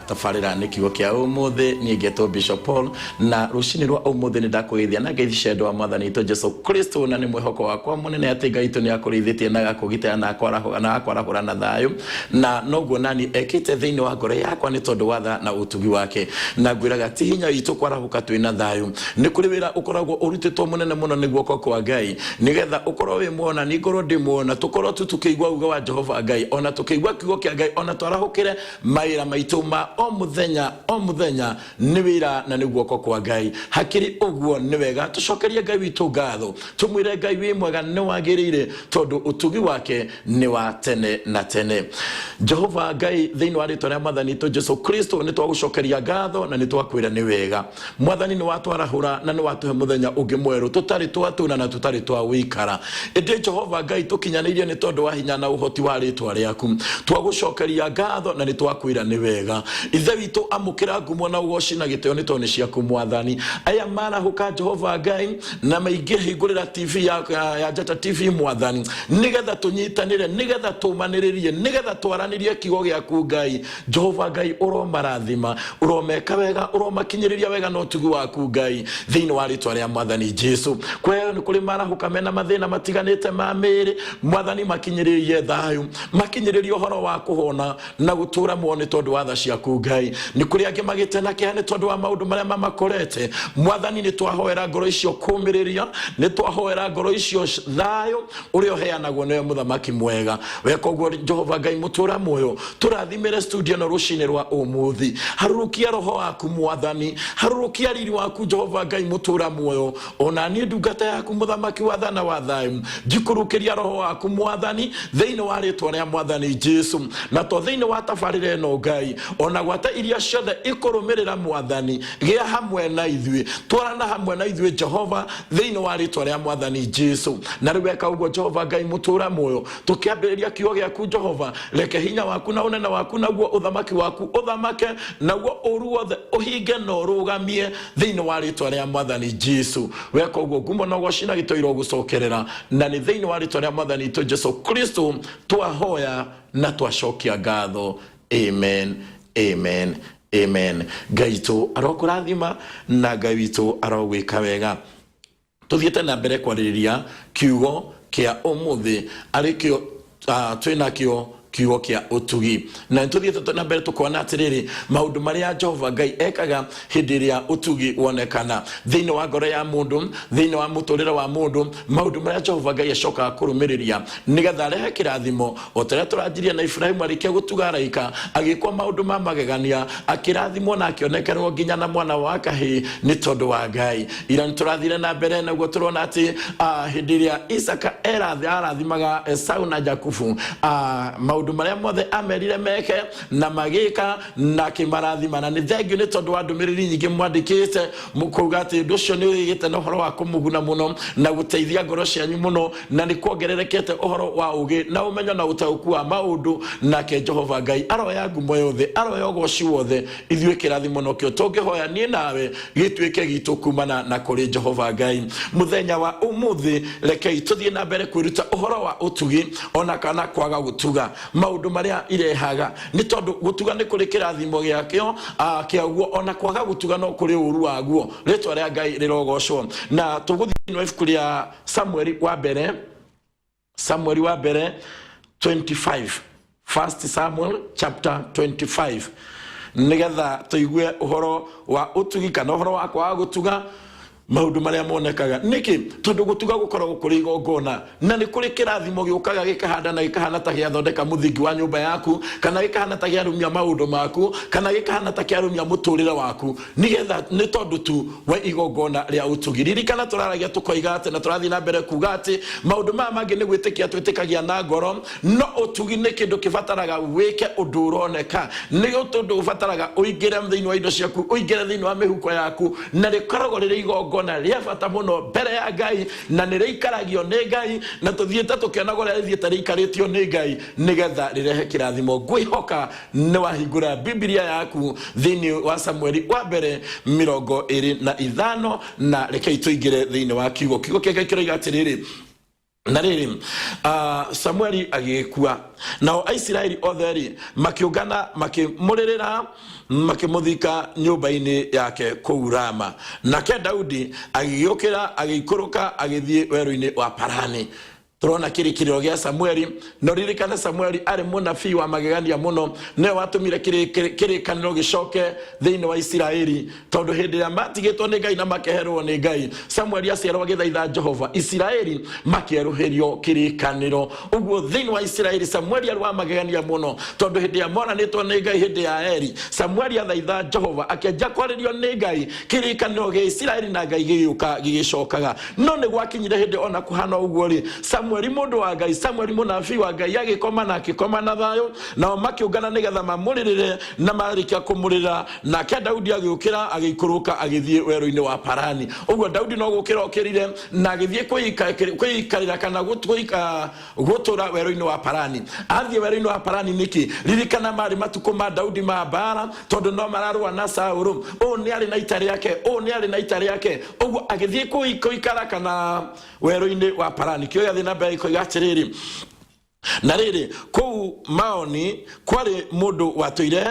tafarira nikigo kia umuthe ni ngetwo Bishop Paul na rucini rwa umuthe ni ndakugeithia na ngeithia ndo wa mwathani to Jesu Kristo na ni mwihoko wakwa munene ati Ngai to ni akurithĩtie na agakũgitĩra na akwarahũra na thayo na noguo nani ekite thiini wa ngoro yakwa ni tondu wa tha na utugi wake na ngwiraga ti hinya itu kwarahuka twina thayo ni kuri wira ukoragwo urutitwo munene muno ni guoko kwa Ngai nigetha ukorwo wi muona ni ngoro ndi muona tukorwo tutukigwa uga wa Jehova Ngai ona tukigwa kigo kia Ngai ona twarahukire maira maitu ma o muthenya ni wira na ni guoko kwa Ngai hakiri uguo ni wega tucokerie Ngai witu ngatho tumwire Ngai wi mwega ni wagirire tondu utugi wake ni wa tene na tene Jehova Ngai thiini wa ritwa ria mwathani to Jesu Kristo ni twagucokeria ngatho na ni twakwira ni wega mwathani ni watwarahura na ni watuhe muthenya ungi mweru tutari twatuna na tutari twa wikara ende Jehova Ngai tukinyanirie ni tondu wa hinya na uhoti wa ritwa riaku twagucokeria ngatho na ni twakwira ni wega ithe witu amukira ngumo na ugoci na giteo ni toni ciaku mwathani aya marahuka Jehova Ngai na maingi hingurira TV ya Njata TV mwathani nigetha tunyitanire nigetha tumaniririe nigetha twaranirie kigo giaku Ngai Jehova Ngai uromarathima uromeka wega uromakinyiriria wega no tugi waku Ngai thiini wa ritwa ria mwathani Jesu kwe ni kuri marahuka mena mathina matiganite ma miri mwathani makinyiririe thayu makinyiririe uhoro wa kuhona na gutura muone tondu wa tha ciaku Ngai ni kuri angi magite na kihane tondu wa maundu maria mamakorete mwathani ni twahoera ngoro icio kumiriria ni twahoera ngoro icio thayu urio heanagwo ni muthamaki mwega weka uguo Jehova Ngai mutura moyo turathimire studio no rucini rwa umuthi harurukia roho waku mwathani harurukia riri waku Jehova Ngai mutura moyo ona ni ndungata yaku muthamaki wa thana wa thayu njikurukiria roho waku mwathani thiini wa ritwa ria mwathani Jesu na to thiini wa tafarire no Ngai ona gwata iria ciothe ikurumirira mwathani gia hamwe na ithui twarana hamwe na ithui Jehova thiini wa ritwa ria mwathani Jesu na riweka uguo Jehova Ngai mutura moyo tukiambiriria kiugo giaku Jehova reke hinya waku na unene waku naguo uthamaki waku uthamake naguo uruothe uhinge no rugamie thiini wa ritwa ria mwathani Jesu weka uguo ngumo no gwacina gitoiro gucokerera na ni thiini wa ritwa ria mwathani to Jesu Kristo twahoya na twacokia ngatho amen amen amen Ngai tu arokurathima na Ngai witu arogwika wega tuthiete na mbere kwaririria kiugo kia umuthi arikio twinakio kiugo kia utugi na tuthiete na mbere tukona atiriri maundu maria Jehova Ngai ekaga hindi ria utugi wonekana thiini wa ngoro ya mundu thiini wa muturira wa mundu maundu maria Jehova Ngai acoka kurumiriria nigetha rehe kirathimo otare turajiria na Ibrahimu arikia gutuga raika agikwa maundu ma magegania akirathimo na akionekerwo nginya na mwana wa kahi ni tondu wa Ngai ira turathire na mbere na guturona ati hindi ria Isaka arathimaga Esau na Jakubu maundu maria mothe amerire meke na magika na kimarathima na ni thengio ni tondu wa ndumiriri nyingi mwandikite mukuga ati nducio ni wigite na uhoro wa kumuguna muno na guteithia ngoro cianyu muno na ni kuongererekete uhoro wa ugi na umenyo na utauku wa maundu na ke Jehova Ngai aroya ngumo yothe aroya ugoci wothe ithuĩ kĩrathimo no kĩo tũngĩhoya niĩ nawe gĩtuĩke gitu kumana na kũrĩ Jehova Ngai muthenya wa umuthi rekei tũthiĩ na mbere kwĩruta uhoro wa utugi ona kana kwaga gutuga maundu maria irehaga ni tondu gutuga ni kuri kirathimo giakio kiaguo ona kwaga gutuga no kuri uru waguo ritwa ria Ngai rirogocwo na tuguthi no ifuku ria Samueli wa mbere 25 First Samuel chapter 25 nigetha tuigue uhoro wa utugi kana uhoro wa kwaga gutuga maundu maria monekaga niki tondu gutuga gukorwo kuri igongona na ni kuri kirathimo giukaga gikahanda na gikahana ta giathondeka muthingi wa nyumba yaku kana gikahana ta giarumia maundu maku kana gikahana ta giarumia muturira waku nigetha ni tondu tu we igongona ria utugiriri kana turaragia tukoiga ati na turathi na mbere kuga ati maundu ma mangi ni gwitikia twitikagia na ngoro no utugi ni kindu kibataraga wike undu uroneka ni tondu ubataraga uingire thiini wa indo ciaku uingire thiini wa mihuko yaku na rikoragwo riri igongona na ria bata muno mbere ya Ngai na ni rikaragio ni Ngai na tuthiete tukionago ria rithiete rikaritio ni Ngai nigetha rirehe kirathimo ngwihoka ni wahingura Biblia yaku thiini wa Samueli wa mbere 25 na rekei tuingire thiini wa kiugo kia Ngai kiroiga atiriri na rĩrĩ Samueli agĩkua, nao Aisiraeli othe makiungana makimũrĩrĩra makimuthika nyũmba-inĩ yake kũu Rama. Nake Daudi agĩgĩũkĩra agĩikũrũka agĩthiĩ werũ-inĩ wa Parani. Turona kirikiriro gĩa Samueli, no ririkana Samueli ari mũnabii wa magegania mũno, ne watũmire kĩrĩkanĩro gĩcoke thĩinĩ wa Isiraeli, tondũ hĩndĩ ĩrĩa matigĩtwo nĩ Ngai na makeherwo nĩ Ngai, Samueli aciarwo agĩthaitha Jehova, Isiraeli makĩerũhĩrio kĩrĩkanĩro. Ũguo thĩinĩ wa Isiraeli Samueli ari wa magegania mũno, tondũ hĩndĩ ĩrĩa moranĩtwo nĩ Ngai hĩndĩ ya Eli, Samueli athaitha Jehova akĩanjia kwarĩrio nĩ Ngai, kĩrĩkanĩro gĩa Isiraeli na Ngai gĩgĩũka gĩgĩcokaga. No nĩ gwakinyire hĩndĩ ona kũhana ũguo rĩ, Samueli mũndũ wa Ngai, Samueli mũnabii wa Ngai agĩkoma na akĩkoma na thayũ, nao makĩũngana nĩgetha mamũrĩrĩre, na marĩkia kũmũrĩra, nake Daudi agĩũkĩra agĩikũrũka agĩthiĩ werũ-inĩ wa Parani. Ũguo Daudi no gũkĩra okĩrire na agĩthiĩ kwĩikarĩra kana gũtũra werũ-inĩ wa Parani. Athiĩ werũ-inĩ wa Parani nĩkĩ? Ririkana marĩ matukũ ma Daudi ma mbara, tondũ no mararũa na Saũlũ. Ũũ nĩ arĩ na ita rĩake, ũũ nĩ arĩ na ita rĩake. Ũguo agĩthiĩ kwĩikara kana werũ-inĩ wa Parani. Kĩo gĩathiĩ na mbere koiga atĩrĩrĩ, na rĩrĩ kũu Maoni kwarĩ mũndũ watũire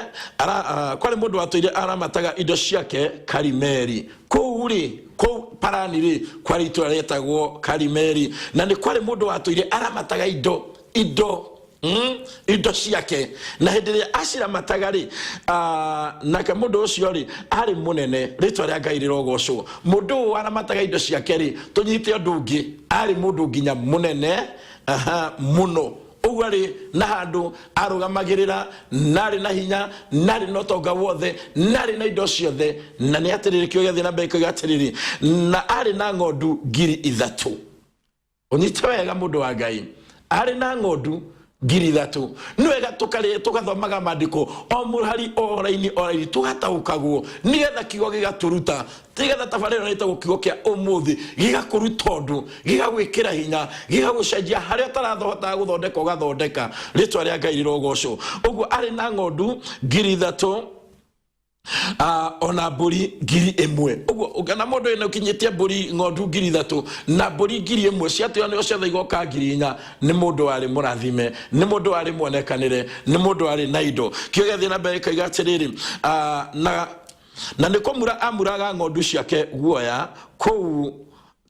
aramataga indo ciake Karimeli. Kũu Parani rĩ kwarĩ itũũra rĩetagwo Karimeli, na nĩ kwarĩ mũndũ watũire aramataga indo ciake, na hĩndĩ ĩrĩa aciramataga rĩ, nake mũndũ ũcio rĩ arĩ mũnene, rĩtwa rĩa Ngai rĩrogocwo. Mũndũ ũyũ aramataga indo ciake rĩ, tũnyite ũndũ ũngĩ, arĩ mũndũ nginya mũnene mũno. Ũguo rĩ na handũ arũgamagĩrĩra, narĩ na hinya, narĩ na ũtonga wothe, narĩ na indo ciothe, na nĩ atĩrĩrĩ kĩo gĩathiĩ na mbere koiga atĩrĩrĩ, na arĩ na ng'ondu 3,000. Ũnyite wega mũndũ wa Ngai, arĩ na ng'ondu 3,000. Nwega tukathomaga maandĩko o mũhari o raini tugataũkagwo, nĩgetha kiugo gĩgatũruta, tigetha tabarĩra nĩtagwo kiugo kĩa ũmũthĩ gĩgakũruta ũndũ, gĩgagwĩkĩra hinya, gĩgagũcenjia harĩa ũtarahotaga gũthondeka ũgathondeka. Rĩtwa rĩa Ngai rĩrogocwo. Ũguo arĩ na ng'ondu 3,000 ona mbũri 1,000. Ũguo kana mũndũ wĩna ũkinyĩtie mbũri ng'ondu 3,000 na mbũri 1,000 ciatuanĩrwo ciothe igoka 4,000, nĩ mũndũ warĩ mũrathime, nĩ mũndũ warĩ muonekanĩre, nĩ mũndũ warĩ na indo. Kĩo gĩathiĩ na mbere koiga atĩrĩrĩ, na nĩ kũmura amuraga ng'ondu ciake guoya kũu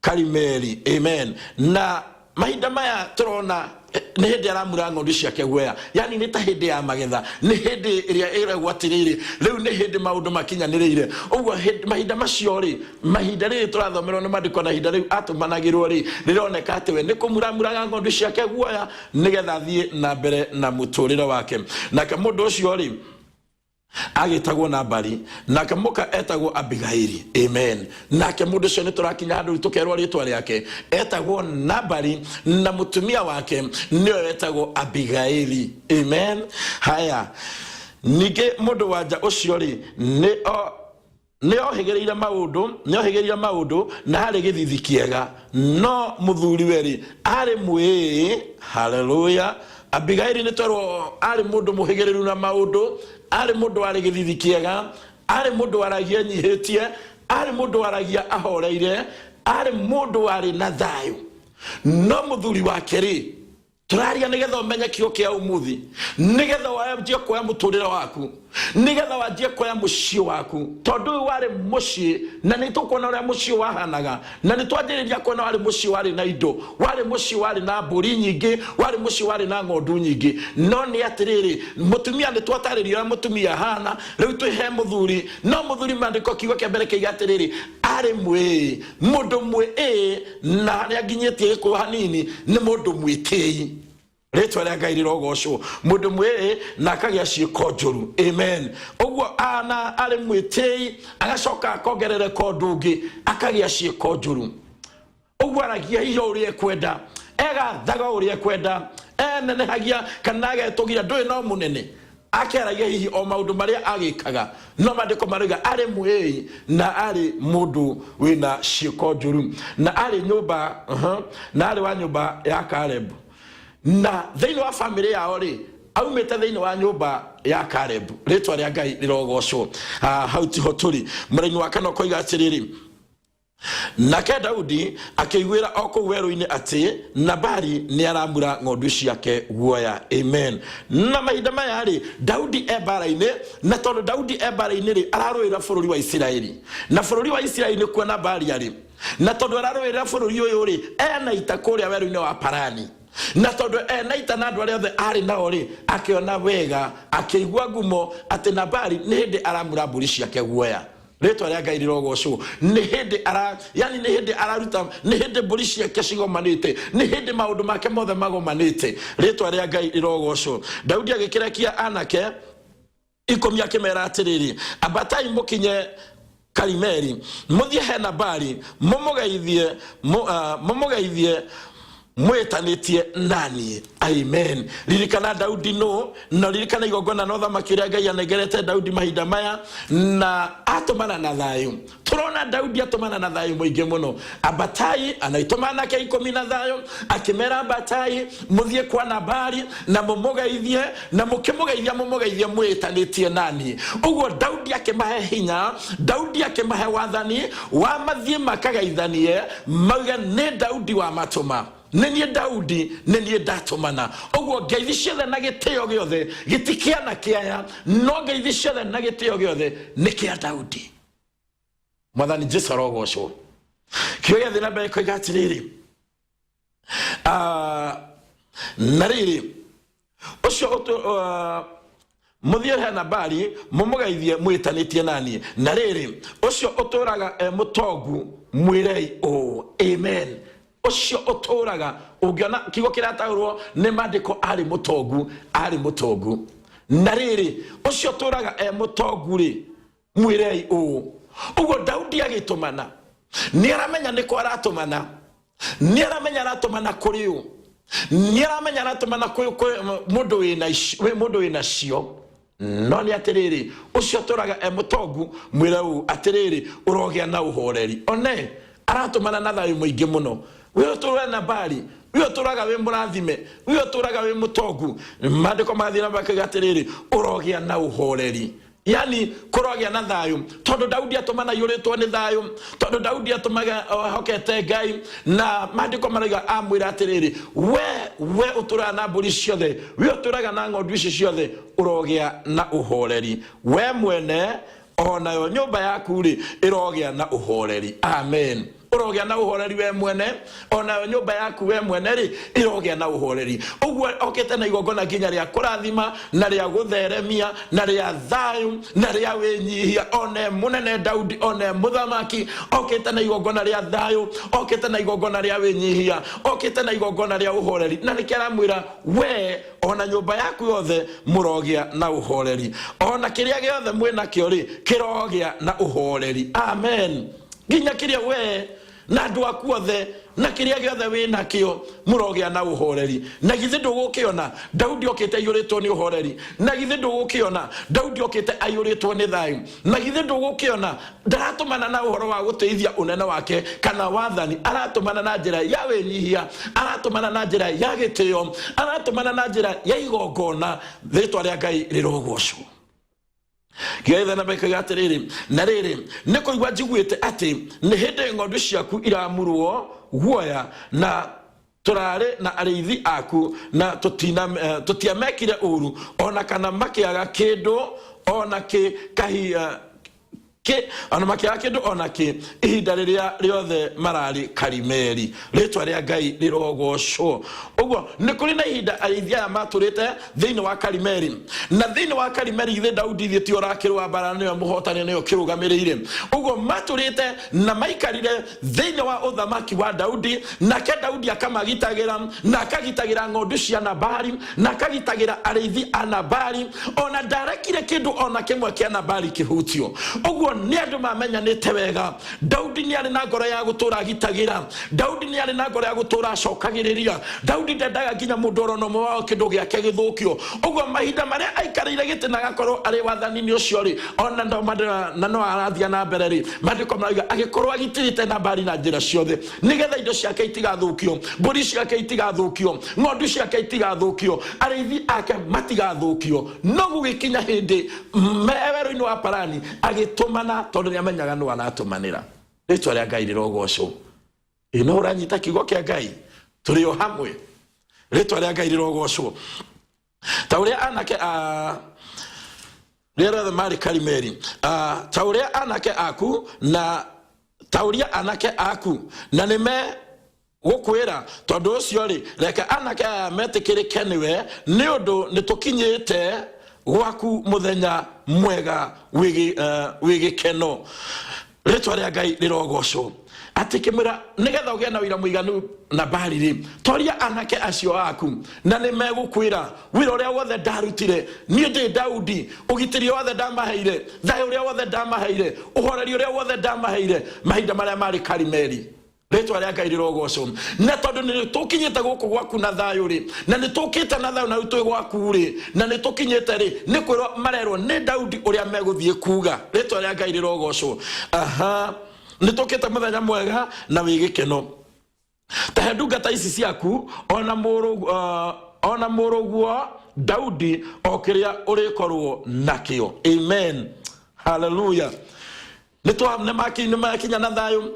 Karimeli. Amen. Na mahinda maya tũrona nĩ hĩndĩ aramura ng'ondu ciake guoya, yani nĩ ta hĩndĩ ya magetha, nĩ hĩndĩ ĩrĩa ĩragwo atĩrĩrĩ, rĩu nĩ hĩndĩ maũndũ makinyanĩrĩire. Ũguo mahinda macio rĩ, mahinda rĩrĩ tũrathomerwo nĩ maandĩko na ihinda rĩu atũmanagĩrwo rĩ, rĩroneka atĩ we nĩ kũmuramuraga ng'ondu ciake guoya nĩgetha athiĩ na mbere na mũtũrĩre wake. Nake mũndũ ũcio rĩ agĩtagwo Nabali, nake mũka etagwo Abigaili. Amen. Nake mũndũ ũcio nĩ tũrakinya handũ tũkerwo rĩtwa rĩake etagwo Nabali, na mũtumia wake nĩwe etagwo Abigaili. Amen. Haya, ningĩ mũndũ wa nja ũcio rĩ nĩohĩgĩrĩire maũndũ na harĩ gĩthithi kĩega, no mũthuri we rĩ arĩ mwĩĩ. Haleluya. Abigaili nĩ twerwo arĩ mũndũ mũhĩgĩrĩru na maũndũ, arĩ mũndũ warĩ gĩthithi kĩega, arĩ mũndũ waragia nyihĩtie, arĩ mũndũ waragia ahoreire, arĩ mũndũ warĩ na thayũ. No mũthuri wake rĩ, tũraria nĩgetha ũmenye kiugo kĩa ũmũthĩ, nĩgetha wanjie kuoya mũtũrĩre waku, nĩgetha wanjie kuoya mũciĩ waku, tondũ ũyũ warĩ mũciĩ, na nĩ tũkuona ũrĩa mũciĩ wahanaga, na nĩ twanjĩrĩria kuona warĩ mũciĩ warĩ na indo, warĩ mũciĩ warĩ na mbũri nyingĩ, warĩ mũciĩ warĩ na ng'ondu nyingĩ. No nĩ atĩrĩrĩ, mũtumia nĩ twatarĩrio ũrĩa mũtumia hana, rĩu twĩhe mũthuri. No mũthuri maandĩko kiugo kĩa mbere kĩiga atĩrĩrĩ, arĩ mwĩĩ. Mũndũ mwĩĩ na harĩa nginyĩtie gĩkũyũ hanini nĩ mũndũ mwĩtĩi. Rĩtwa rĩa Ngai rĩrogocwo. Mũndũ mwĩĩ na akagĩa ciĩko njũru. Amen. Ũguo arĩ mwĩtĩi, agacoka akongerereka ũndũ ũngĩ, akagĩa ciĩko njũru. Ũguo aragia hihi ũrĩa ekwenda, egathaga ũrĩa ekwenda, enenehagia kana agetũgira ndũĩ no mũnene, akeragia hihi o maũndũ marĩa agĩkaga. No maandĩko marauga arĩ mwĩĩ na arĩ mũndũ wĩna ciĩko njũru, na arĩ nyũmba na arĩ wa nyũmba ya Kalebu. Na thĩinĩ wa family yao rĩ, aumĩte thĩinĩ wa nyũmba ya Kalebu. Rĩtwa rĩa Ngai rĩrogocwo. Hau tiho tũrĩ. Mũraini wa kana koiga atĩrĩrĩ, Nake Daudi akĩiguĩra o kũu werũ-inĩ atĩ Nabali nĩ aramura ng'ondu ciake guoya. Amen. Na mahinda maya rĩ, Daudi mbara-inĩ, na tondũ Daudi mbara-inĩ rĩ, ararũĩra bũrũri wa Isiraeli. Na bũrũri wa Isiraeli nĩkuo Nabali arĩ. Na tondũ ararũĩra bũrũri ũyũ rĩ, ena ita kũrĩa werũ-inĩ wa Parani. Na tondũ ena ita na andũ arĩa othe arĩ nao rĩ, akĩona wega, akĩigua ngumo atĩ Nabali nĩ hĩndĩ aramura mbũri ciake guoya. Rĩtwa rĩa Ngai rĩrogocwo. Nĩ hĩndĩ yani nĩ hĩndĩ araruta, nĩ hĩndĩ mbũri ciake cigomanĩte, nĩ hĩndĩ maũndũ make mothe magomanĩte. Rĩtwa rĩa Ngai rĩrogocwo. Daudi agĩkĩrekia anake 10 akĩmera atĩrĩrĩ, ambatai mũkinye Karimeli, mũthiĩ he Nabali, mũmũgeithie mwĩtanĩtie nani. Amen. Ririkana Daudi no, na ririkana igongona na ũthamaki ũrĩa Ngai anengerete Daudi mahinda maya, na atũmana na thayũ. Tũrona Daudi atũmana na thayũ mũingĩ mũno. Abatai anaitũmana ke 10 na thayũ, akĩmera Abatai mũthiĩ kwa Nabali na mũmũgeithie, na mũmũgeithie mwĩtanĩtie nani. Ũguo Daudi akĩmahe hinya, Daudi akĩmahe wathani wa mathiĩ makageithanie, mauga nĩ Daudi wa matũma. Nenie Daudi, nenie ndatumana. Oguo ngeithi ciothe na gĩtĩo gĩothe gĩtikĩana kĩaya, no ngeithi ciothe na gĩtĩo gĩothe nĩ kĩa Daudi. Mwathani Jesũ arogocwo. Kĩo gĩathiĩ na mbere koiga atĩrĩrĩ, na rĩrĩ, ũcio mũthiĩ he Nabali, mũmũgeithie mwĩtanĩtie nani. Na rĩrĩ, ũcio ũtũũraga mũtongu mwĩrei ũũ. Amen. Ũcio ũtũũraga, ũngĩona kiugo kĩrataũrwo nĩ maandĩko arĩ mũtongu. Na rĩrĩ, ũcio ũtũũraga mũtongu rĩ, mwĩrei ũũ. Ũguo Daudi agĩtũmana, nĩ aramenya nĩ kwa aratũmana, nĩ aramenya aratũmana kũrĩ ũ, nĩ aramenya aratũmana kũrĩ mũndũ wĩna cio. No nĩ atĩrĩrĩ, ũcio ũtũũraga mũtongu mwĩrei ũũ, atĩrĩrĩ, ũrogĩa na ũhoreri. One aratũmana na thayũ mũingĩ mũno. Wĩyo tũrũe Nabali, wĩyo tũraga wĩ mũrathime, wĩyo tũraga wĩ mũtongu. Maandĩko mathiĩ na mbere atĩrĩrĩ, ũrogĩa na ũhoreri. Yani kũrogĩa na thayũ. Tondũ Daudi atũmana yũrĩtwo nĩ thayũ, tondũ Daudi atũmaga hokete Ngai, na maandĩko marauga amwĩra atĩrĩrĩ, we ũtũraga na mbũri ciothe, we ũtũraga na ng'ondu ici ciothe, ũrogĩa na ũhoreri. We mwene onayo nyũmba yaku rĩ, ĩrogĩa na ũhoreri. Amen. Ũrogĩa na ũhoreri we mwene, onayo nyũmba yaku we mwene rĩ, ĩrogĩa na ũhoreri. Ũguo okĩte na igongona nginya rĩa kũrathima, na rĩa gũtheremia, na rĩa thayũ, na rĩa wĩnyihia. One mũnene Daudi, one mũthamaki, okĩte na igongona rĩa thayũ, okĩte na igongona rĩa wĩnyihia, okĩte na igongona rĩa ũhoreri. Na nĩkĩo aramwĩra, we ona nyũmba yaku yothe mũrogĩa na ũhoreri. Ona kĩrĩa gĩothe mwĩnakĩo rĩ, kĩrogĩa na ũhoreri. Amen. Nginya kĩrĩa we na andũ aku othe na kĩrĩa gĩothe wĩna kĩo mũrogĩa na ũhoreri. Na githĩ ndũgũkĩona Daudi okĩte aiyũrĩtwo nĩ ũhoreri? Na githĩ ndũgũkĩona Daudi okĩte aiyũrĩtwo nĩ thayũ? Na githĩ ndũgũkĩona ndaratũmana na ũhoro wa gũteithia ũnene wake kana wathani? Aratũmana na njĩra ya wĩnyihia, aratũmana na njĩra ya gĩtĩo, aratũmana na njĩra ya igongona. Rĩĩtwa rĩa Ngai rĩrogocwo. Gĩetha na mbere atĩrĩrĩ, na rĩrĩ, nĩ kũigua njiguĩte atĩ nĩ hĩndĩ ng'ondu ciaku iramurwo guoya, na tũrarĩ na arĩithi aku, na tũtiamekire ũru, ona kana makĩaga kĩndũ ona ona makĩaga kĩndũ ona kĩ, ihinda rĩrĩa rĩothe mararĩ Karimeli. Rĩĩtwa rĩa Ngai rĩrogocwo. Ũguo nĩ kũrĩ na ihinda arĩithi aya matũrĩte thĩinĩ wa Karimeli, na thĩinĩ wa Karimeli githĩ Daudi ithe ti orakĩrũa mbara nĩwe mũhotani, nĩwe kĩrũgamĩrĩire. Ũguo matũrĩte na maikarire thĩinĩ wa ũthamaki wa Daudi, nake Daudi akamagitagĩra, na akagitagĩra ng'ondu cia Nabali, na akagitagĩra arĩithi a Nabali, ona ndarekire kĩndũ ona kĩmwe kĩa Nabali kĩhutio. Ũguo nĩ andũ mamenyanĩte wega, Daudi nĩ arĩ na ngoro ya gũtũra agitagĩra, Daudi nĩ arĩ na ngoro ya gũtũra acokagĩrĩria, Daudi ndendaga nginya mũndũ oro ũmwe wao kĩndũ gĩake gĩthũkio. Ũguo mahinda marĩa aikarĩire gĩtĩ na agakorwo arĩ wathani-inĩ ũcio rĩ, ona na no arathiĩ na mbere rĩ, maandĩko marauga agĩkorwo agitĩrĩte Nabali na njĩra ciothe, nĩgetha indo ciake itigathũkio, mbũri ciake itigathũkio, ng'ondu ciake itigathũkio, arĩithi ake matigathũkio. No gũgĩkinya hĩndĩ werũ-inĩ wa Parani agĩtũmana, tondũ nĩ amenyaga nũ aratũmanĩra. ritwa rĩa Ngai rĩrogocwo. No ũranyita kiugo kĩa Ngai, tũrĩ o hamwe, ritwa rĩa Ngai rĩrogocwo. Ta ũrĩa anake rĩrĩa marĩ Karimeli, ta ũrĩa anake aku na tauria anake aku na nĩme gukwira tondu ucio ri reke anake metikirike niwe ni undu nitukinyite gwaku muthenya mwega wigi keno. Ritwa rĩa Ngai rĩrogocwo. Atikimira nigetha ugie na wira muiganu na bari ri toria anake acio aku na nimegukwira wira uria wothe ndarutire nie ndi Daudi ugitiri wothe ndamaheire thayo uria wothe ndamaheire uhoreri uria wothe ndamaheire mahinda maria mari Karimeli. Ritwa rĩa Ngai rĩrogocwo. Na tondu ni tukinyite guku gwaku na thayo ri na ni tukite na thayo na rutwe gwaku ri na ni tukinyite ri ni kwirwo marerwo ni Daudi uria meguthie kuga. Ritwa rĩa Ngai rĩrogocwo. Nitokete muthenya mwega na wigikeno. Tahe ndungata ici ciaku ona muruguo Daudi okiria urikorwo nakio. Amen. Hallelujah. Nemakinya na thayo.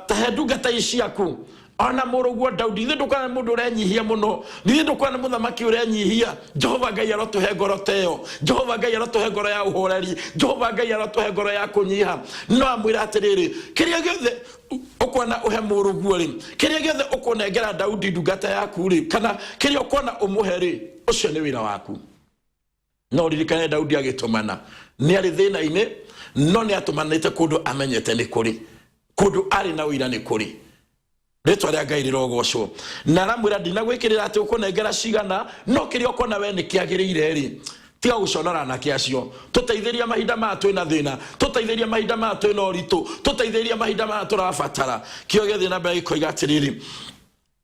Tahe ndungata ici ciaku ona muruguo Daudi. Thi ndukana mundu urenyihia muno, thi ndukana muthamaki urenyihia. Jehova Ngai arotuhe ngoro teo, Jehova Ngai arotuhe ngoro ya uhoreri, Jehova Ngai arotuhe ngoro ya kunyiha. No amwira atiriri kiria giothe ukona uhe muruguo ri, kiria giothe ukunengera Daudi ndungata yaku ri, kana kiria ukona umuheri, ucio ni wira waku. No ririkane Daudi agitumana ni ari thina-ini, no ni atumanite kundu amenyete ni kuri, kundu ari na wira ni kuri. Ritwa rĩa Ngai rĩrogocwo. Na ramwira ndinagwikirira ati ukunengera cigana, no kiria ukona we ni kiagirire ri, tiga guconora na kiacio. Tuteithiria mahinda ma twina thina, tuteithiria mahinda ma twina uritu, tuteithiria mahinda ma turabatara. Kio githii na mbere ikoiga atiriri.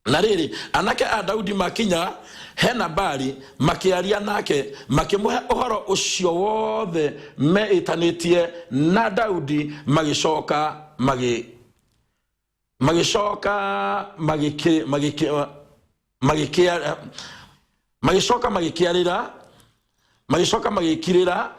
Na riri anake a Daudi makinya hena bari makiaria nake makimuhe uhoro ucio wothe meitanitie na Daudi magicoka magikirira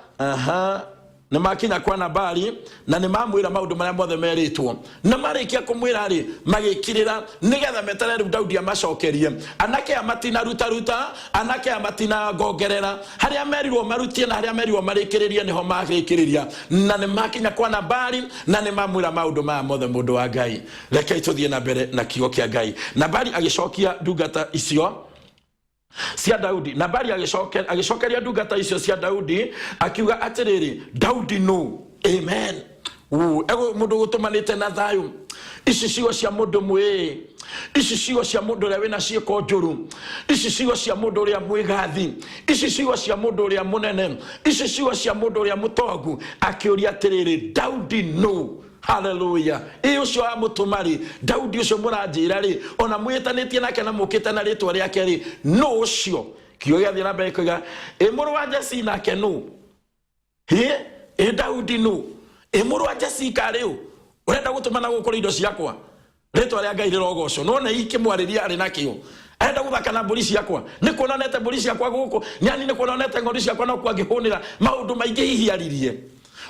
na makinya kwa Nabali na ni mamwira maundu maria mothe meritwo na marikia kumwira ri magikirira nigetha meterere Daudi amacokerie. Anake amatina ruta anake amatina gongerera haria merirwo marutie na haria merirwo marikiririe niho magikiriria na ni makinya kwa Nabali na ni mamwira maundu ma mothe mundu wa Ngai. Reke ituthie na mbere na kiugo kia Ngai. Nabali agicokia ndungata icio cia Daudi. Nabali agicokeria ndungata icio cia Daudi akiuga atiriri Daudi no. Amen. Ego mundu gutumanite na thayo. Ici cigo cia mundu mwe, ici cigo cia mundu uria wina ciiko njuru, ici cigo cia mundu uria mwigathi, ici cigo cia mundu uria munene, ici cigo cia mundu uria mutongu. Akiuria atiriri Daudi no. Hallelujah. Ucio amutumari Daudi ucio muranjira ri ona mwitanitie nake na mukite na ritwa riake ri no ucio kio giathi na mbere kuiga muru wa Jesse nake no Daudi no muru wa Jesse kariu urenda gutumana gukuri indo ciakwa ritwa ria Ngai rĩrogocwo. No na ikimwariria ari nakio enda guthaka na mburi ciakwa ni kuonanete mburi ciakwa guku nyani ni kuonanete ng'ondu ciakwa no kwangihunira maundu maingi hihiaririe.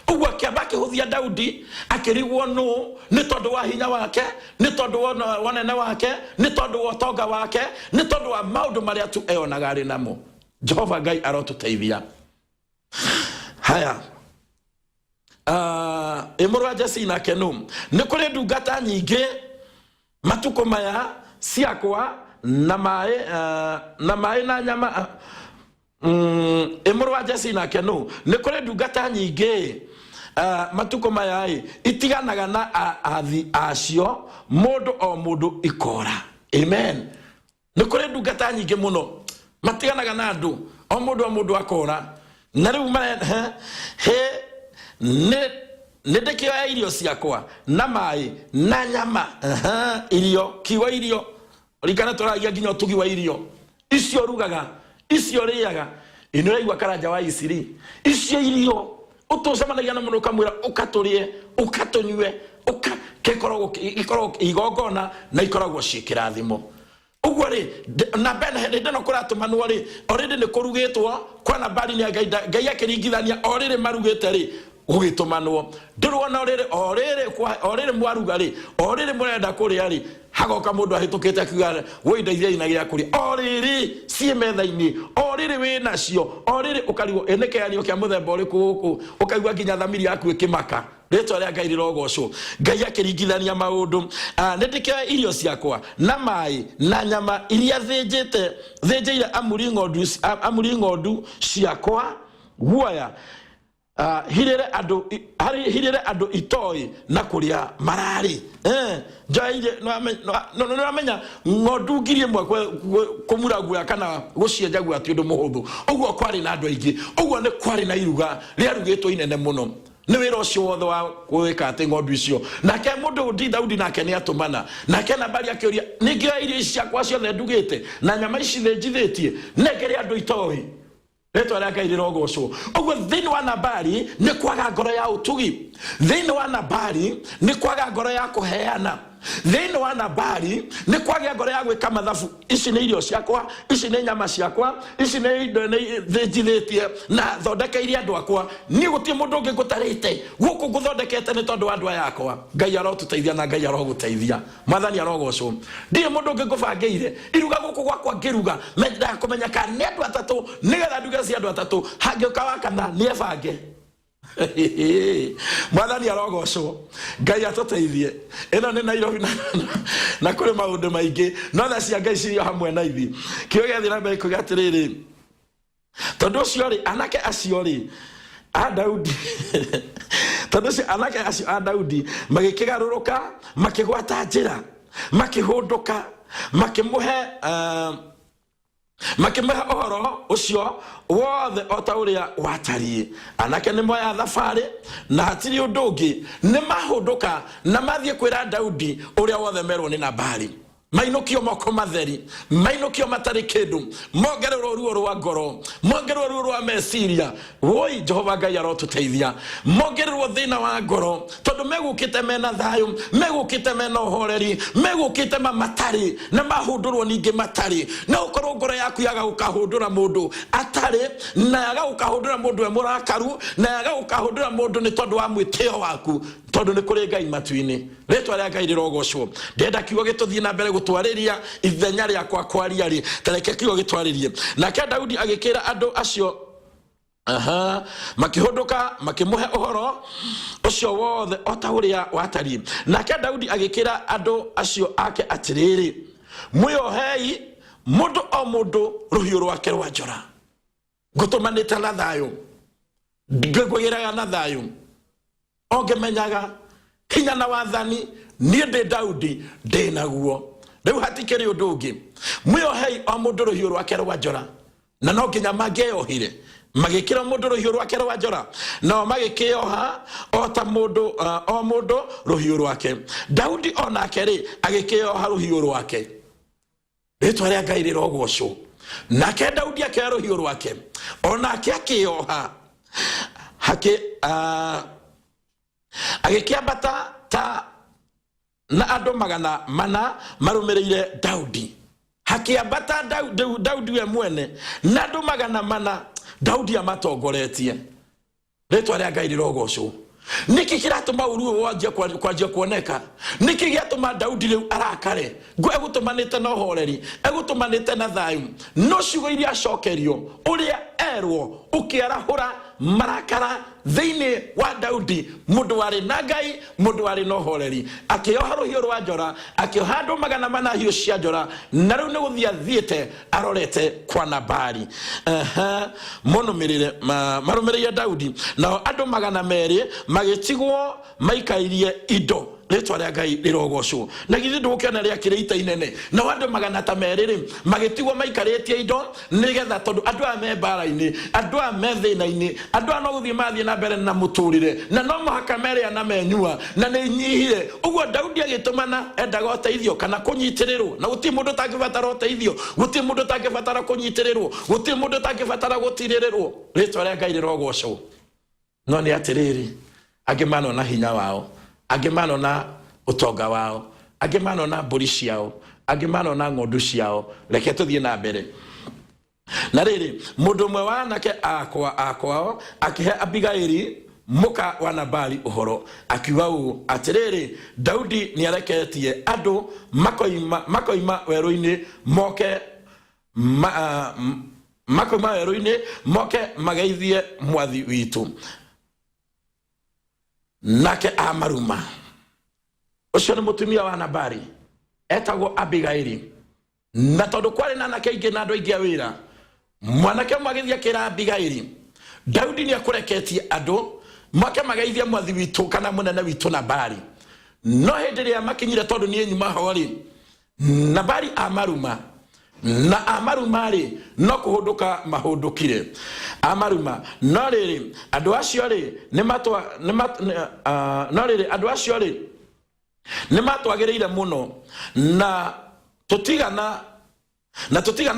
Ugwa kiamba kihuthia Daudi akirigwo no ni tondu wa hinya wake, ni tondu wa wanene wake, ni tondu wa tonga wake, ni tondu wa maundu maria tu eonaga ari namo. Jehova Ngai arotuteithia. Haya muru wa Jesse nake no ni kuri ndungata nyingi matuko maya ciakwa na mai na nyama. Muru wa Jesse nake no ni kuri ndungata nyingi matuko maya itiganaga na athi acio mundu o mundu ikora. Amen. Ni kuri ndungata nyingi muno matiganaga na andu o mundu akora na riu ne ndekio ya irio ciakwa na mai na nyama irio kiwa irio rikana turagia nginya tugi wa irio icio rugaga icio riaga ino igwa karanja wa Isiri icio irio utucemanagia na mundu kamwira ukaturie ukatunywe ikoragwo igongona na ikoragwo cikirathimo. Ugwo ri na bene no kuratumanwo ri already ni kurugitwo kwa Nabali ni Ngai akiringithania already marugite ri ugitumanwo ndirwona orire mwaruga ri orire murenda kuria ri hagoka mundu ahitukite akiuga we ndeithia ina gia kuria oriri cie metha-ini oriri wina cio oriri ukarigo eneke anio kia muthemba uriku guku ukaigua nginya thamiri yaku ikimaka ritwa ria Ngai rirogocwo Ngai akiringithania maundu nindikira irio ciakwa na mai na nyama iria thinjire amuri ng'ondu ciakwa guoya hirire andu itoi na kuria marari jaire no amenya ng'ondu ngiri mwe kumura guoya kana gucienja guoya ti undu muhuthu uguo kwari na andu aingi uguo ni kwari na iruga riarugitwo inene muno ni wira ucio wothe wa gwika ati ng'ondu icio nake mundu ndi Daudi nake ni atumana nake na bari akiuria ningira irio ciakwa ciothe ndugite na nyama ici thinjithitie negere andu itoi ritwa ria Ngai rirogocwo uguo thini wa Nabali ni kwaga ngoro ya utugi thini wa Nabali ni kwaga ngoro ya kuheana thini wa Nabali ni kwaga ngoro ya gwika mathabu ici ni irio ciakwa ici ni nyama ciakwa ici ni indo ni thinjithitie na thondekeirie andu akwa ni gutie mundu ungi ngutarite guku nguthondekete ni tondu wa andu yakwa Ngai arotuteithia na Ngai aroguteithia Mwathani arogocwo ndire mundu ungi ngubangeire iruga guku gwakwa ngiruga menda kumenya kana ni andu atatu nigetha nduge cia andu atatu hangioka wa kana ni ebange Mwathani arogocwo Ngai atuteithie ino ni Nairobi na kuri maundu maingi no tha cia Ngai cirio hamwe na ithi kio gethira na mbere kugatiriri tondu cio ri anake acio ri a Daudi tondu cio anake acio a Daudi magikigaruruka makigwata njira makihunduka makimuhe ohoro ucio wothe ota uria watarie anake ni moya thabari na hatiri undu ungi ni mahunduka na mathie kwira Daudi uria wothe merwo ni Nabali mainukio moko matheri mainukio matari kindu mongererwo ruo rwa ngoro mongererwo ruo rwa meciria woi Jehova Ngai arotuteithia mongererwo thina wa ngoro tondu megukite mena thayu megukite mena uhoreri megukite matari na mahundurwo ningi matari na ukorwo ngoro yaku yaga ukahundura mundu atari na yaga ukahundura mundu emurakaru na yaga ukahundura mundu ni tondu wa mwitio waku tondu ni kuri Ngai matuini ritwa ria Ngai rirogocwo ndenda kiugo gituthie na mbere gutwariria ithenya riakwa kwaria ri tareke kiugo gitwaririe nake Daudi agikira andu acio makihunduka makimuhe uhoro ucio wothe ota uria watari nake Daudi agikira andu acio ake atiriri muyohei mundu o mundu ruhiu rwake rwa njora ngutumanite na thayu ngwigiraga na thayu ongemenyaga hinya na wathani nie ndi Daudi ndi naguo riu hatikiri undu ungi muyohei o mundu ruhiu rwake rwa njora na no nginya mangeyohire magikira mundu ruhiu rwake rwa njora no magikioha ota mundu o mundu ruhiu rwake Daudi onake ri agikioha ruhiu rwake ritwa ria Ngai rirogocwo nake Daudi akioha ruhiu rwake onake akioha agikiambata ta na andu 400 marumireire Daudi hakiambata Daudi we mwene na andu 400 Daudi amatongoretie ritwa ria Ngai rirogocwo niki kiratuma uruo wanjia kwanjia kuoneka niki giatuma Daudi riu arakare ngwe gutumanite na horeri egutumanite na thayu no ciugo iria acokerio uria erwo ukiarahura marakara thiini wa Daudi mundu wari na Ngai mundu wari no horeri akioha ruhiu rwa njora akioha andu 400 hiu cia njora na riu ni guthia thiete arorete kwa Nabali monumirire marumireire Daudi na andu 200 magitigwo maikairie indo ritwa ria Ngai rirogocwo na githi ndukiona ria kirita inene na andu 200 magitigwo maikaritie indo nigetha tondu andu a membara-ini andu a methina-ini andu no guthie mathie na mbere na muturire na no muhaka mere na menyua na ni nyihire uguo Daudi agitumana endaga uteithio kana kunyitirirwo na guti mundu tangibatara uteithio guti mundu tangibatara kunyitirirwo guti mundu tangibatara gutirirwo ritwa ria Ngai rirogocwo no ni atiriri agimano na hinya wao agimano na utonga wao agimano na mburi ciao agimano na ng'ondu ciao reke tuthie na mbere na riri mundu mwe wanake akwao akihe Abigaili muka wa Nabali uhoro akiuga uu atiriri Daudi ni areketie andu makoima weru-ini moke makoima weru-ini moke mageithie mwathi witu nake amaruma. Ucio ni mutumia wa Nabali etagwo Abigaili, na tondu kwari na nake ingi na andu aingi a wira mwanake magithia kira Abigaili Daudi ni akureketie andu moke mageithie mwathi witu kana munene witu Nabali. No hindi ria makinyire tondu ni enyuma hori Nabali amaruma, na amaruma ri no kuhunduka mahundukire amaruma. No riri andu acio ri ni matwa no riri andu acio ri ni matwagireire muno na tutigana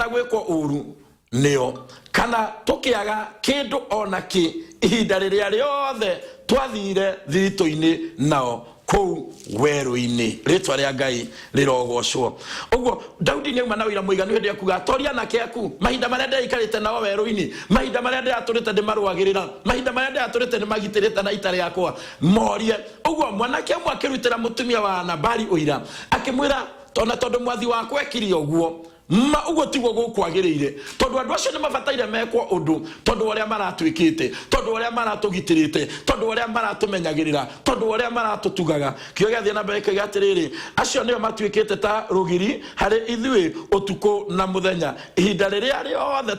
gwikwo uru nio kana tukiaga kindu ona ki ihinda riria riothe twathire thito-ini nao kou weru-ini. Ritwa ria Ngai rirogocwo. Uguo Daudi ni uma na wira muiganu hindi akuga toria nake aku mahinda maria ndaikarite nao weru-ini, mahinda maria ndaturite ndimarwagirira, mahinda maria ndaturite ndimagitirite na itari yakwa morie. Uguo mwanake amwe akirutira mutumia wa Nabali uira akimwira tondu mwathi wakwa ekiri uguo ma ugo tigwo gukwagirire tondu andu acio ni mabataire mekwo undu tondu waria maratwikite, tondu waria maratugitirite, tondu waria maratumenyagirira, tondu waria maratutugaga. Kio gathie na mbere kigatiriri acio nio matwikite ta rugiri hari ithui utuku na muthenya ihinda riria riothe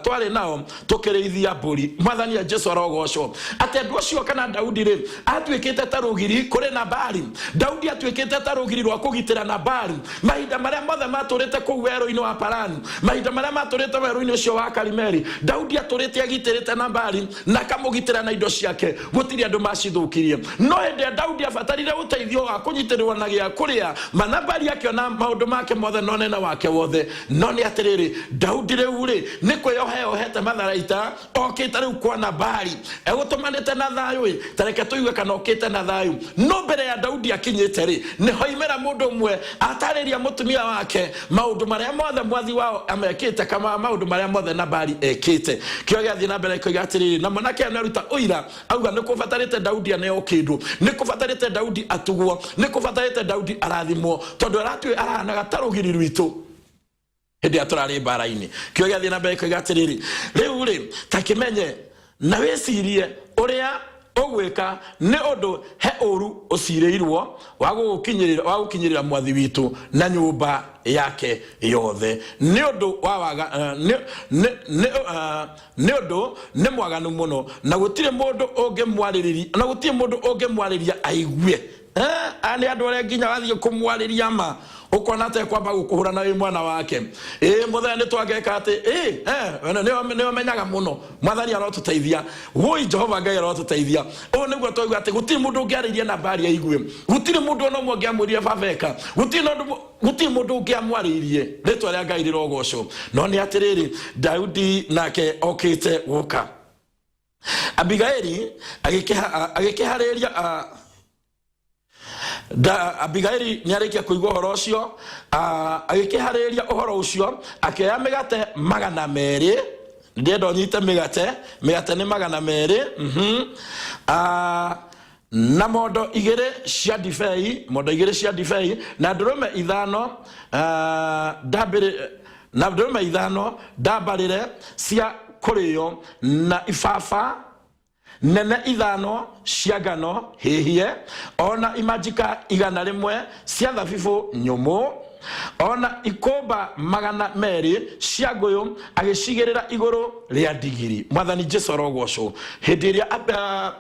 twari nao tukirithia mburi. Mwathani Jesu arogocwo ati andu acio kana Daudi ri atwikite ta rugiri kuri Nabali. Daudi atwikite ta rugiri rwa kugitira Nabali mahinda maria mothe maturite ku weru-ini wa Parani, mahinda maria maturite weru-ini ucio wa Karimeli. Daudi aturite agitirite Nabali na kamugitira na indo ciake gutiri andu macithukirie. No hende Daudi abatarire uteithio wa kunyitirwa na gia kuria Nabali akiona maundu make mothe nonena wake wothe. No ni atiriri Daudi riu ri ni kwiohete matharaita okite riu kwa Nabali egutumanite na thayu tareke tuigue kana okite na thayu. No mbere ya Daudi akinyite ri ni hoimera mundu mwe atariria mutumia wake maundu maria mothe mwathi wao amekite kama maundu maria mothe Nabali ekite. Kio gathie na mbere kugatiriri na mwanake anaruta uira auga ni kubatarite Daudi aneo kindu, ni kubatarite Daudi atugwo, ni kubatarite Daudi arathimwo tondu aratue arahanaga tarugiri rwitu hindi aturari mbara-ini. Kio gathie na mbere kugatiriri riu ri takimenye na wicirie uria ogweka ni undu he uru ucireirwo wa gukinyirira mwathi witu na nyumba yake yothe ni undu wawaga ni undu ni mwaganu muno na gutire mundu ungemwaririria aigue ani andu aria nginya wathie kumwariria ma ukona te kwamba gukuhura na mwana wake muthenya ni twageka ati ni omenyaga muno mwathani arotuteithia woi Jehova Ngai arotuteithia. O niguo twaigua ati gutiri mundu ungiariria Nabali aigue, gutiri mundu ono mwe ngiamwirie babeka, gutiri mundu ungiamwaririe. Ritwa ria Ngai rirogocwo. No ni atiriri Daudi nake okite guka Abigaili agikihariria Abigaili ni arikia kuigwa uhoro ucio agikihariria uhoro ucio akioya migate 200 ndienda nyite migate ni 200 na mondo 2 cia ndibei na ndurume 5 ndambarire cia kurio na ibaba nene 5 cia ngano hihie ona imajika 100 cia thabibu nyumu ona ikomba 200 cia nguyu agicigirira iguru ria ndigiri. Mwathani Jesu arogocwo. Hindi iria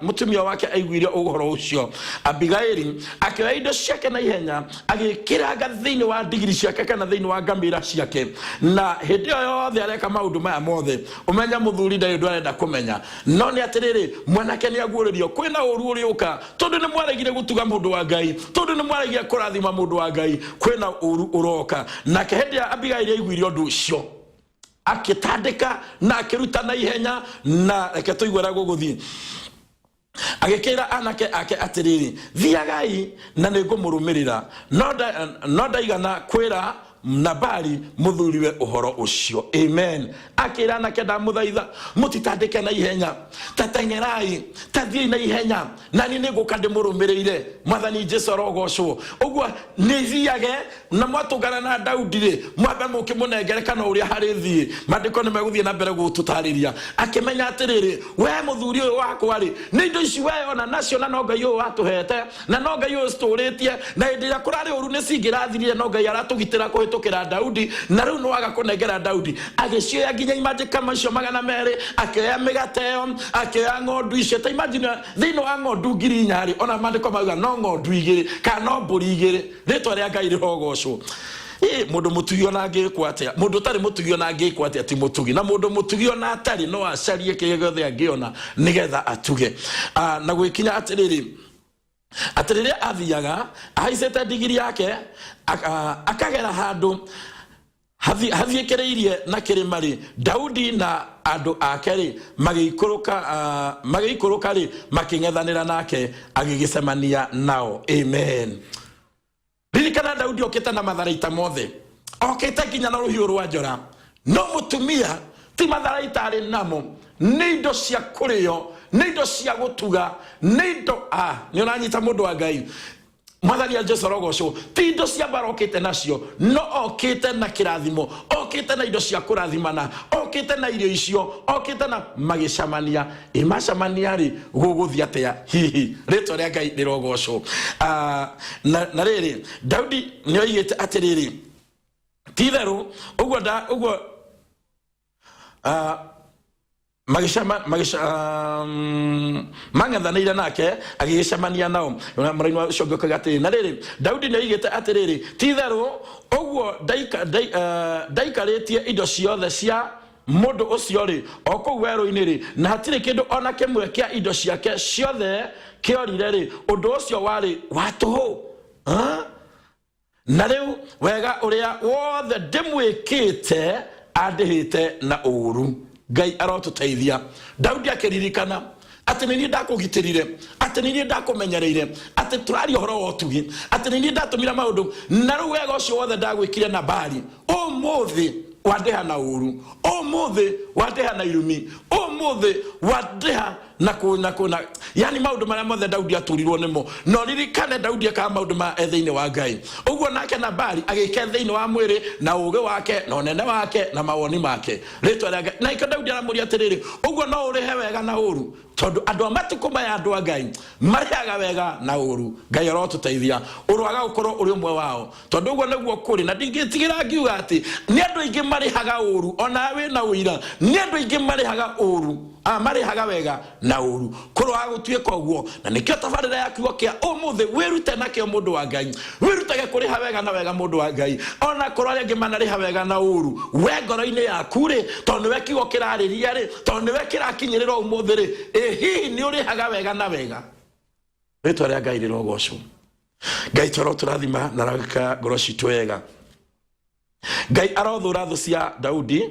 mutumia wake aiguire uhoro ucio Abigaili akioya indo ciake na ihenya agikiranga thiini wa ndigiri ciake kana thiini wa ngamira ciake. Na hindi yo yothe areka maundu maya mothe umenya muthuri ndari ndu arenda kumenya. No ni atiriri mwanake ni aguuririo kwina uru uriuka tondu ni mwaregire gutuga mundu wa Ngai, tondu ni mwaregire kurathima mundu wa Ngai, kwina uru uroka. Na hindi ya Abigaili aiguire undu ucio akitandika na akiruta na ihenya na reke tuigwera guguthii agikira anake ake atiriri thiagai na ningumurumirira no ndaigana kwira Nabali muthuriwe uhoro ucio. Amen. Akira na kenda muthaitha mutitandike na ihenya, tatengerai tathii na ihenya nani niguka ndimurumirire mwathani Jesu arogocwo. Ugwo nithiage na mwatungana na Daudi ri mwambe mukimunengere kana uria hari thii. Mandiko ni meguthie na mbere gututariria akimenya atiriri we muthuri uyu wakwa ri ni indo ici we ona nacio na no Ngai uyu watuhete na no Ngai uyu storitie na ndira kurari uru ni cingirathirire no Ngai aratugitira kuhitukira Daudi na riu no waga kunengera Daudi agicioya nginya imandika macio 200 akioya migateyo akioya ng'ondu icio ta imagine thino wa ng'ondu 4,000 ona mandiko mauga no ng'ondu 2 kana no mburi 2 ritwa ria Ngai rihogocwo. Mundu mutugio na ngikwa atia mundu tari mutugio na ngikwa atia ti mutugi na mundu mutugio na atari no acarie kigothe angiona nigetha atuge na gwikinya atiriri athiaga ahaicete digiri yake akagera handu hathiekereirie na kirimari Daudi na andu ake ri magikuruka ri makingethanira nake agigicemania nao. Amen. Ririkana Daudi okete na matharaita mothe okete nginya na ruhiu rwa njora no mutumia ti matharaita ari namo ni indo cia kurio ni indo cia gutuga ni indo ni unanyita mundu wa Ngai mwathani Jesu arogocwo ti indo cia barokete nacio no okete na kirathimo okete na indo cia kurathimana okete na irio icio okete na magicamania imacamania ri guguthia atia hihi ritwa ria Ngai rirogocwo. Na riri Daudi ni oigite atiriri titheru ugwo mangathanire nake agicemania nao murainwa ucio kagati. Na riri Daudi ni oigite atiriri titheru ugwo daikaritie indo ciothe cia mundu ucio ri oku weru-ini ri na hatire kindu ona kimwe kia indo ciake ciothe kiorire ri undu ucio wari watuhu. Na riu wega uria wothe ndimwikite andihite na uru. Ngai arotuteithia. Daudi akiririkana ati ni ndakugitirire ati ni ndakumenyereire ati turari horo wotugi ati ni ndatumira maundu na riu wega ucio wothe ndagwikire na Bali umuthi wadeha na uru umuthi wadeha na irumi umuthi wadeha na kuna yani maundu maria mothe Daudi aturirwo nimo no ririkane Daudi aka maundu ma ethiini wa Ngai ugwo nake na Bali agike thiini wa mwiri na uge wake na onene wake na mawoni make ritwa ria Ngai na iko Daudi aramuria atiriri ugwo no urihe wega na uru tondu andu amatuko maya andu a Ngai mariaga wega na uru. Ngai arotuteithia urwaga gukorwo uri umwe wao tondu ugwo niguo kuri na ndingitigira ngiuga ati ni andu ingi marihaga uru ona we na uira ni andu ingi marihaga uru marihaga wega na uru kurwa gutuika uguo na nikio tabarira yakiugo kia umuthi wirute nakio mundu wa Ngai wirutage kuriha wega na wega mundu wa Ngai ona kurwa ringi manariha wega na uru we ngoro-ini yaku ri tondu we kiugo kirariria ri tondu we kirakinyirira umuthi ri hihi ni urihaga wega na wega ritwa ria Ngai rirogocwo. Ngai turathima na ragika ngoro citu wega. Ngai arothura thu cia Daudi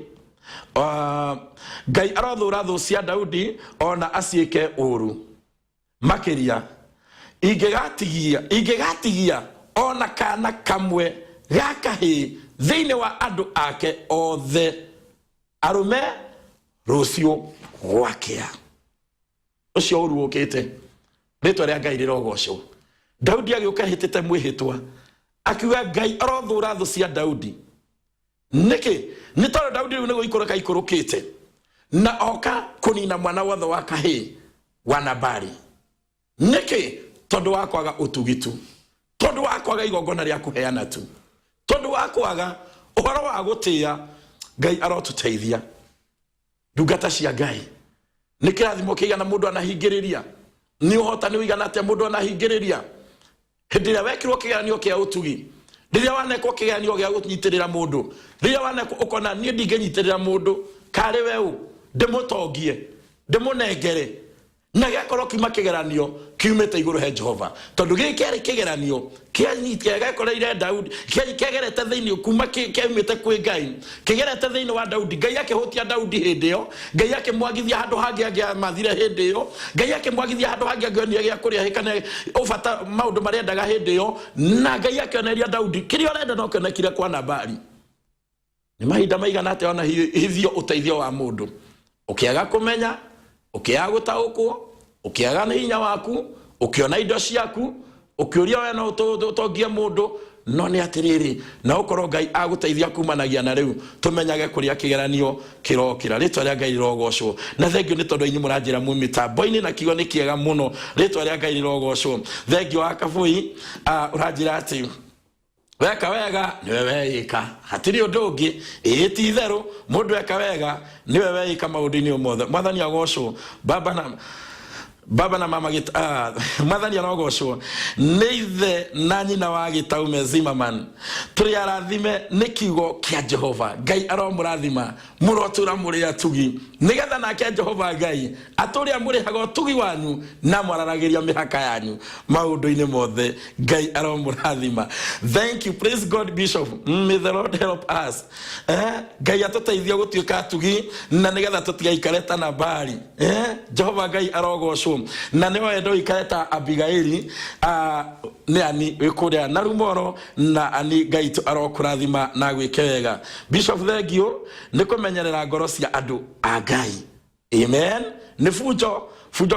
Ngai arothura thu cia Daudi ona aciike uru makiria ingegatigia ona kana kamwe gakahi thiini wa andu ake othe arume rucio gwakia ucio uru ukite ritwa ria Ngai rirogocwo. Daudi agiuka hitite mwihitwa akiuga Ngai arothura thu cia Daudi niki ni tondu Daudi riu nigo ikuruka ikurukite na oka kunina mwana wothe wa kahi wa Nabali niki tondu wakwaga utugitu tondu wakwaga igongona ria kuheana tu tondu wakwaga uhoro wa gutia. Ngai arotuteithia ndungata cia Ngai ni kirathimo kiigana mundu anahingiriria ni uhotani wigana atia mundu anahingiriria hindi ria wekirwo kigeranio kia utugi riria wanekwo kigeranio gia gunyitirira mundu riria wanekwo ukona nie ndingenyitirira mundu kari weu ndimutongie ndimunengere na gakoro kiuma kigeranio kiumete iguru he Jehova tondu giki ari kigeranio kianyitya gakoreire Daudi kigerete thiini kuma kiumete kwi Ngai kigerete thiini wa Daudi Ngai akihutia Daudi hindi yo Ngai akimwagithia handu hangi angia mathire hindi yo Ngai akimwagithia handu hangi angionia gia kuria hikane ubata maundu maria ndaga hindi yo na Ngai akioneria Daudi kiria urenda no kionekire kwa Nabali ni mahinda maigana ate ona hithio uteithio wa mundu ukiaga kumenya ukiaga gutaukwo ukiaga na hinya waku ukiona indo ciaku ukiuria we no utongie mundu no ni atiriri na ukorwo Ngai aguteithia kumanagia na riu tumenyage kuria kigeranio kirokira ritwa ria Ngai rogocwo na thengio ni tondu inyi muranjira mu mitambo-ini na kigo ni kiega muno ritwa ria Ngai rogocwo thengio wa Kabui uranjira ati weka wega niwe weika hatiri undu ungi iti itheru mundu weka wega niwe weika maudini omothe mwathani agocwo baba na mama mwathani arogocwo ni ithe na nyina wa Gitaume Zimmerman turi arathime ni kiugo kia Jehova Ngai aromurathima murotura muri atugi nigetha nake Jehova Ngai aturia muri hago tugi wanyu na mwararagiria mihaka yanyu maundu-ini mothe Ngai aromurathima. Thank you, praise God Bishop, may the Lord help us Ngai atuteithia gutuika atugi na nigetha tutigaikareta na Nabali Jehova Ngai arogocwo na niwe ndo ikareta Abigaili ni ani wikuria na rumoro na ani Ngai tu arokurathima na gwike wega. Bishop thengio ni kumenyerera ngoro cia andu a Ngai. Amen. Ni fujo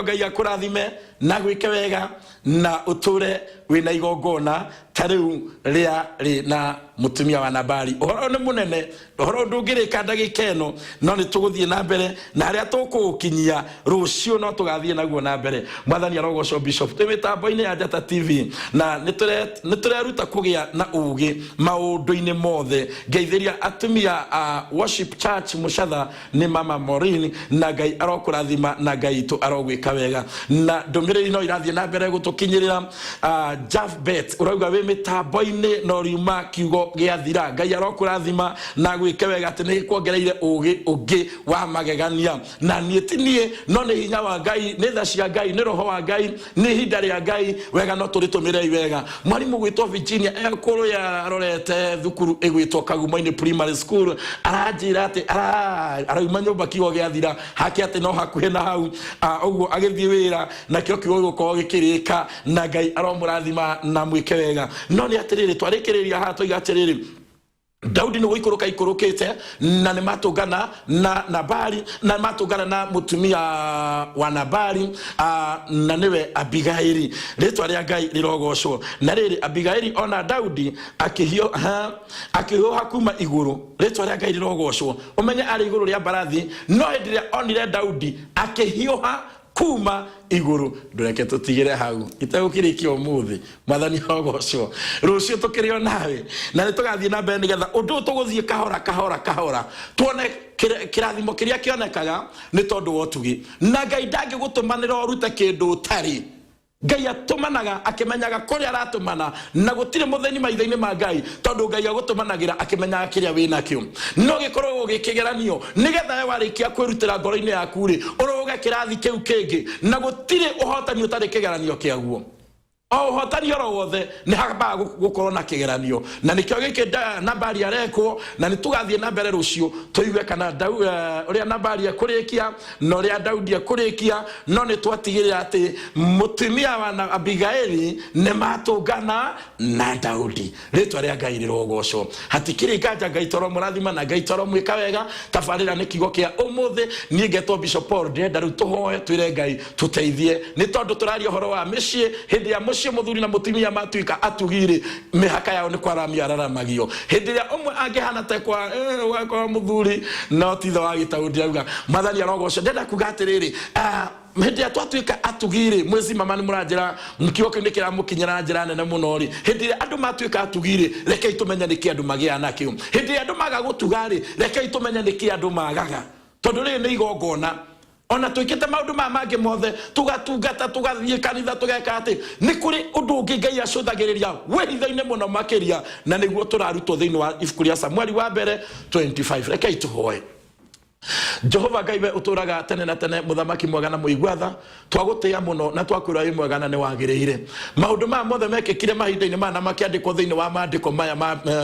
Ngai akurathime na gwike wega na uture wina igongona tariu ria ri na mutumia wa Nabali. Uhoro ni munene, uhoro ndungirika ndagika eno no ni tuguthie na mbere na aria tukukinyia rucio no tugathie naguo na mbere. Mwathani arogocwo Bishop timitambo-ini ya Njata TV na nitureruta kugia na ugi maundu-ini mothe ngeithiria atumia Worship Church Muchatha ni Mama Maureen na Ngai arokurathima na Ngai tu arogwika wega na ndumire no irathie na mbere gutukinyirira Javbet urauga we mitambo-ini no riuma kiugo giathira Ngai arokurathima na gwike wega ati ni kuongereire ugi wa magegania na nietinie no ni hinya wa Ngai ni tha cia Ngai ni roho wa Ngai ni hinda ria Ngai wega no turitumire wega. Mwalimu gwitwo Virginia ekuru ya arorete thukuru igwitwo Kaguma-ini Primary School aranjira ati arauma nyumba kiugo giathira haki ati no hakuhe na hau uguo agithie wira na kio kiugo gukorwo gikirika na Ngai aromurathima na mwike wega. No ni atiriri twarikiriria ha toiga atiriri Daudi ni guikuruka ikurukite na ni matugana na Nabali na matugana na mutumia wa Nabali na niwe Abigaili ritwa ria Ngai rirogocwo na riri Abigaili ona Daudi akihio hakuma iguru ritwa ria Ngai rirogocwo umenye ari iguru ria barathi no hindire onire Daudi akihio kuma iguru ndureke tutigire hau itagukirikio umuthi mwathani arogocwo rucio tukirio nawe na nitugathie na mbere nigetha undu tuguthie kahora tuone kirathimo kiria kionekaga ni tondu wotugi na Ngai ndangigutumanira urute kindu utari Ngai atumanaga akimenyaga kuria aratumana na gutire mutheni maitho-ini ma Ngai tondu Ngai agutumanagira akimenyaga kiria wina kio no gikorwo gikigeranio nigetha we warikia kwirutira ngoro-ini yaku ri uroge kirathi kiu kingi na gutire uhotani utari kigeranio kiaguo uhotani oro wothe ni haba gukorwo na kigeranio na nikio giki Nabali arekwo na nitugathie na mbere rucio tuigue kana uria Nabali akurikia no ria Daudi akurikia no ni twatigirira ati mutumia wa Abigaili ne matugana na Daudi ritwa ria Ngai rirogocwo hatikiri kanja Ngai toro murathima na Ngai toro mwika wega tabarira ni kigo kia umuthi ni ngetwo Bishop Paul ndenda ru tuhoe twire Ngai tuteithie ni tondu turaria horo wa micii hindi ya mucii muthuri na mutumia matuika atugire mihaka yao ni kwaramia araramagio hindi ya umwe angihana te kwa muthuri no titho wa Gitaudi auga mwathani arogocwo ndenda kuga atiriri hindi ya twatuika atugire mwezi mama ni muranjira mkioko ni kira mukinyira njira nene muno ri hindi andu matuika atugire reke itumenya niki andu magia nakio hindi andu maga gutugari reke itumenya niki andu magaga tondu ri ni igongona ona tuikite maundu mangi mothe tugatungata tugathie kanitha tugeka ati ni kuri undu ungi Ngai acuthagiriria wehitho-ini muno makiria na niguo turarutwo thiini wa ibuku ria Samueli wa mbere 25 reke ituhoe Jehova Ngai we uturaga tene na tene muthamaki mwega na muigwatha twagutia muno na twakwira wi mwega na ni wagiriire maundu ma mothe mekikire mahinda-ini mana makiandikwo thiini wa maandiko maya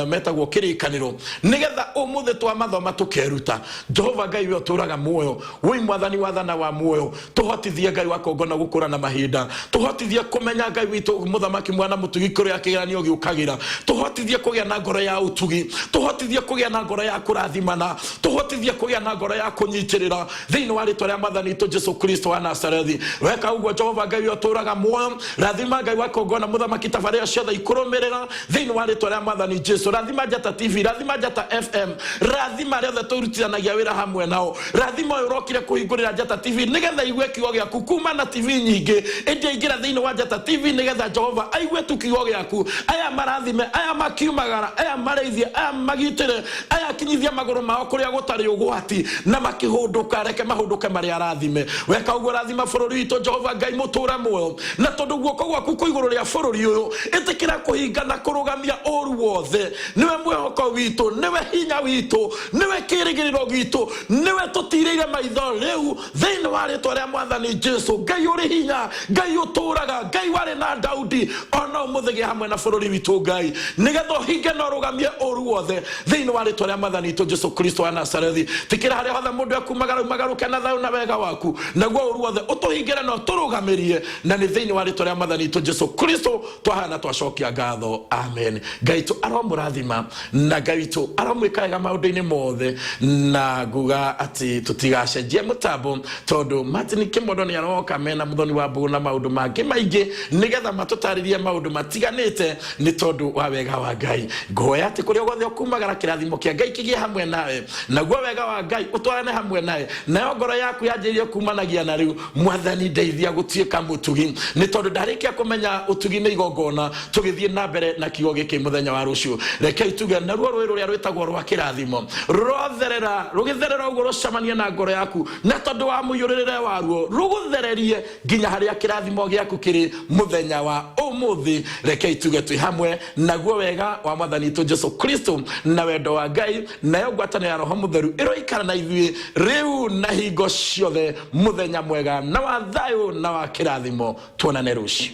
metagwo kirikaniro nigetha umuthe twa mathoma tukeruta Jehova Ngai we uturaga muoyo wi mwathani wathana wa muoyo tuhotithie Ngai wako na gukura na mahinda tuhotithie kumenya Ngai witu muthamaki mwana mutugi kuri akigeranio giukagira tuhotithie kugia na ngoro ya utugi tuhotithie kugia na ngoro ya kurathimana tuhotithie kugia na ngoro ya kunyitirira thiini wa ritwa ria mwathani tu Jesu Kristo wa Nazarethi weka uguo Jehova Ngai uturaga muoyo rathima Ngai wako na muthamaki tabaria ciothe ikurumirira thiini wa ritwa ria mwathani Jesu rathima Njata TV rathima Njata FM rathima riothe turutithanagia wira hamwe nao rathima urokire kuhingurira Njata TV nigetha igue kiugo giaku kuma na TV nyingi indi ingira thiini wa Njata TV nigetha Jehova aigue tu kiugo giaku aya marathime aya makiumagara aya mareithie aya magitire aya kinyithia maguru mao kuria gutari ugwati na makihunduka reke mahunduke mari arathime weka uguo rathima bururi witu Jehova Ngai mutura muoyo na tondu guoko gwaku ku iguru ria bururi uyu itikira kuhinga na kurugamia oru wothe niwe mwehoko witu niwe hinya witu niwe kirigiriro gitu niwe tutirire maitho riu thiini wa ritwa ria mwathani Jesu Ngai uri hinya Ngai uturaga Ngai wari na Daudi ona umuthigi hamwe na bururi witu Ngai nigetha hinge na rugamie oru wothe thiini wa ritwa ria mwathani tu Jesu Kristo wa Nazarethi tikira haria hothe mundu akumagaruke na thayu na wega waku naguo oru wothe utuhingire no turugamirie na ni thiini wa ritwa ria mwathani tu Jesu Kristo twahana twacokia ngatho amen Ngai tu aromurathima na Ngai tu aromwikaga maundu-ini mothe na nguga ati tutigacenjie mutambo tondu Martin Kimondo ni aroka mena muthoni wa mbugu na maundu mangi maingi nigetha matutaririe maundu matiganite ni tondu wa wega wa Ngai ngoya ati kuria gothe ukumagara kirathimo kia Ngai kigie hamwe nawe naguo wega wa Ngai utwarane hamwe nawe nayo ngoro yaku yanjirie kumanagia na riu mwathani ndeithia gutuika mutugi ni tondu ndarikia kumenya utugi ni igongona tugithie na mbere na kiugo giki muthenya wa rucio reke ituge na ruo rwi ruria rwitagwo rwa kirathimo rotherera rugitherera uguo rucamanie na ngoro yaku na tondu wa muyuririre waruo ruguthererie nginya haria kirathimo giaku kiri muthenya wa umuthi reke ituge twi hamwe naguo wega wa mwathani tu Jesu Kristo na wendo wa Ngai nayo ngwataniro ya Roho Mutheru iroikara na ithui riu na hingo ciothe muthenya mwega na wa thayu na wa kirathimo tuonane rucio.